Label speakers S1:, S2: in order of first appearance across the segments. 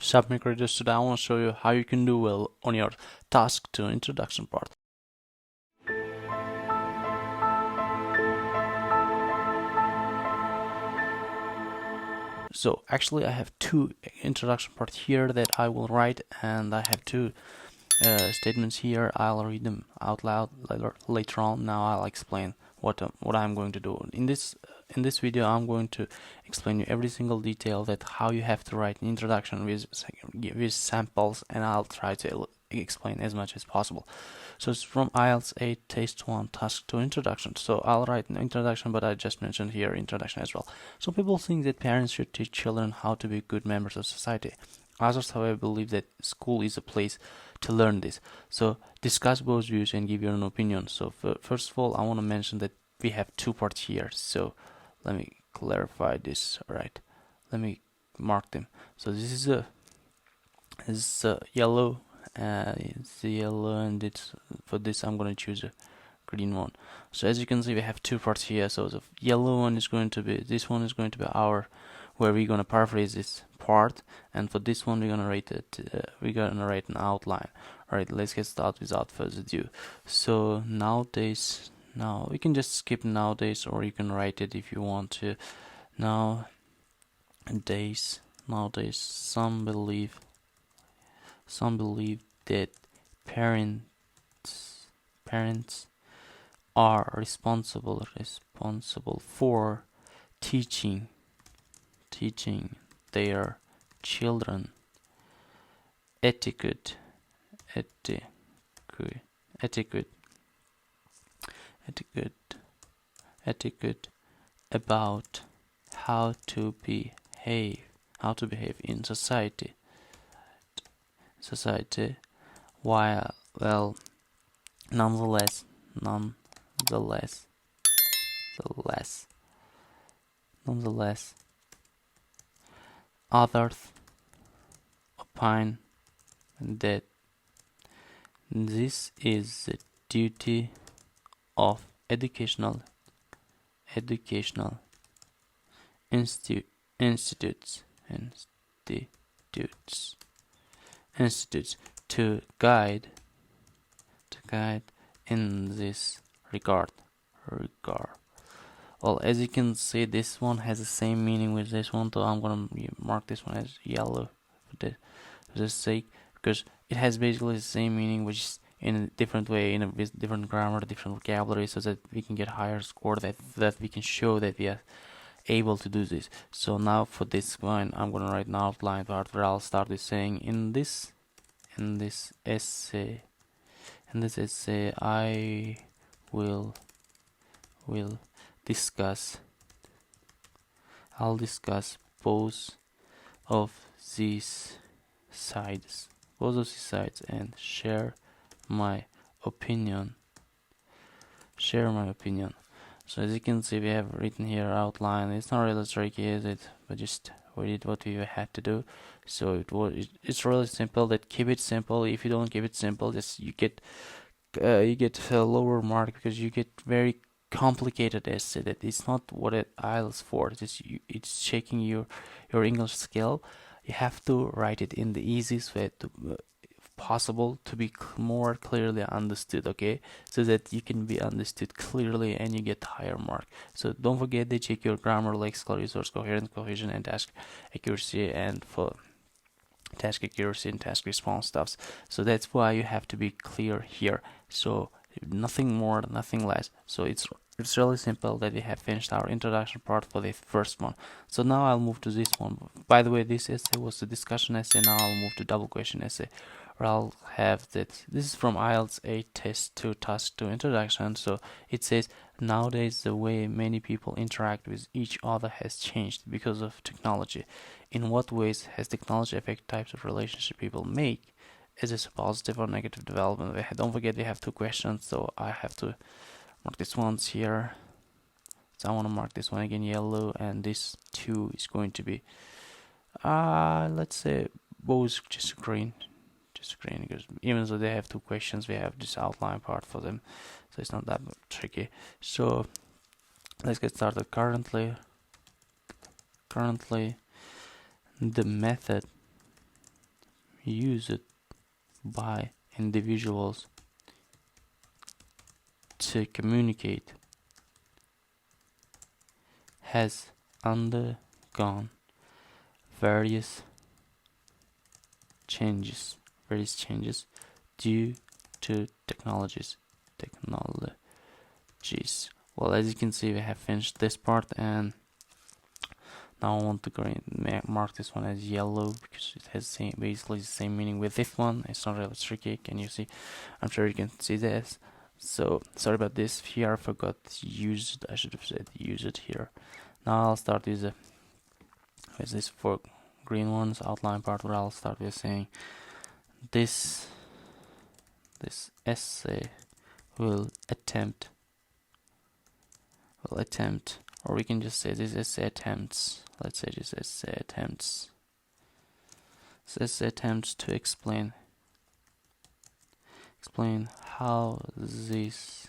S1: Submit credits today. I want to show you how you can do well on your task to introduction part. So actually I have two introduction parts here that I will write, and I have two statements here. I'll read them out loud later on. Now I'll explain what I'm going to do. In this video I'm going to explain you every single detail that how you have to write an introduction with samples, and I'll try to explain as much as possible. So it's from Ielts 8 Taste 1 Task 2 Introduction. So I'll write an introduction, but I just mentioned here introduction as well. So people think that parents should teach children how to be good members of society. Others, however, believe that school is a place to learn this. So discuss both views and give your own opinion. So first of all, I want to mention that we have two parts here. So let me clarify this. All right, let me mark them. So this is a yellow. It's the yellow, and for this I'm going to choose a green one. So as you can see, we have two parts here. So the yellow one is going to be, this one is going to be our, where we're going to paraphrase this part, and for this one we're going to write it. We're going to write an outline. All right, let's get started without further ado. So nowadays, now we can just skip nowadays, or you can write it if you want to. Nowadays, some believe that parents are responsible for teaching their children etiquette about how to behave in society, while nonetheless others opine that this is the duty of educational institutes to guide in this regard. Well, as you can see, this one has the same meaning with this one, so I'm gonna mark this one as yellow for this sake, because it has basically the same meaning, which is in a different way, with different grammar, different vocabulary, so that we can get higher score, that we can show that we are able to do this. So now for this one, I'm gonna write an outline part where I'll start with saying, in this essay I will discuss both of these sides and share my opinion. So as you can see, we have written here outline. It's not really tricky, is it? But just we did what we had to do. So it's really simple. That keep it simple. If you don't keep it simple, just you get a lower mark, because you get very complicated essay. That it's not what IELTS for. It's checking your English skill. You have to write it in the easiest way possible to be more clearly understood, okay, so that you can be understood clearly and you get higher mark. So don't forget to check your grammar, lexical resource, coherence, cohesion, and task accuracy, and for task accuracy and task response stuffs. So that's why you have to be clear here. So nothing more, nothing less. So it's really simple that we have finished our introduction part for the first one. So now I'll move to this one. By the way, this essay was the discussion essay. Now I'll move to double question essay, where I'll have that. This is from Ielts 8 Test 2 Task 2 Introduction. So it says, nowadays the way many people interact with each other has changed because of technology. In what ways has technology affected types of relationship people make? Is this a positive or negative development? Don't forget we have two questions, so I have to mark this ones here. So I want to mark this one again yellow, and this two is going to be let's say both just green, because even though they have two questions, we have this outline part for them, so it's not that tricky. So let's get started. Currently the method used by individuals to communicate has undergone various changes due to technologies. Well, as you can see, we have finished this part, and now I want to mark this one as yellow because it has basically the same meaning with this one. It's not really tricky. Can you see? I'm sure you can see this. So sorry about this. Here I forgot used. I should have said use it here. Now I'll start with this four green ones outline part, where I'll start with saying this essay will attempt, or we can just say this essay attempts. Let's say this essay attempts. This attempts to explain how these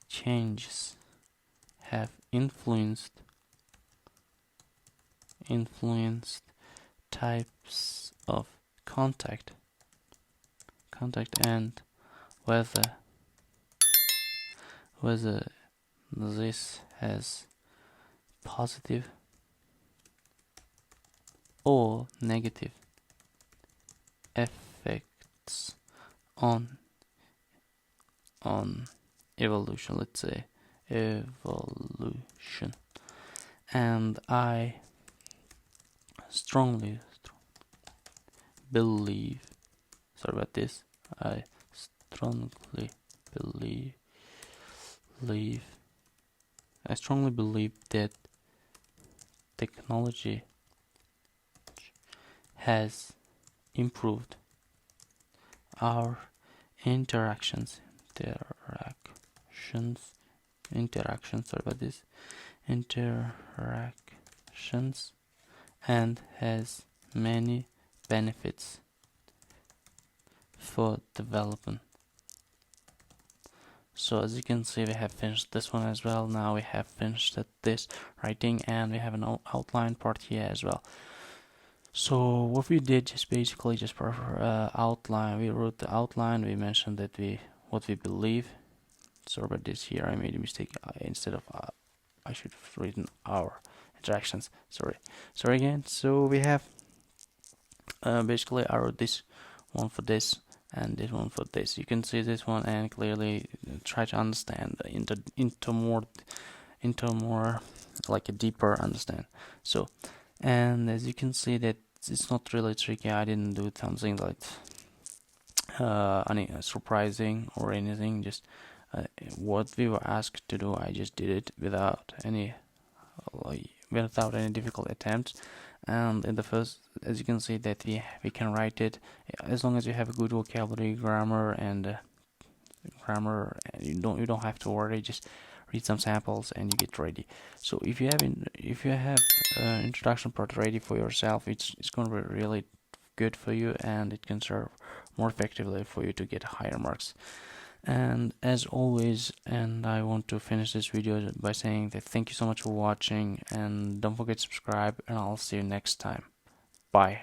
S1: changes have influenced types of contact and whether this has positive or negative effects on evolution. Let's say evolution. And I strongly believe, sorry about this, I strongly believe that technology has improved our interactions, and has many benefits for development. So as you can see, we have finished this one as well. Now we have finished this writing, and we have an outline part here as well. So what we did is basically just outline. We wrote the outline. We mentioned that what we believe. Sorry about this. Here I made a mistake. Instead of I should have written our interactions. Sorry again. So we have basically I wrote this one for this and this one for this. You can see this one and clearly try to understand into more like a deeper understand. So, and as you can see that it's not really tricky. I didn't do something like any surprising or anything. Just what we were asked to do, I just did it without any difficult attempts. And in the first, as you can see that we can write it as long as you have a good vocabulary, grammar, and you don't have to worry. Just read some samples and you get ready. So if you have introduction part ready for yourself, it's going to be really good for you, and it can serve more effectively for you to get higher marks. And as always, and I want to finish this video by saying that thank you so much for watching, and don't forget to subscribe, and I'll see you next time. Bye.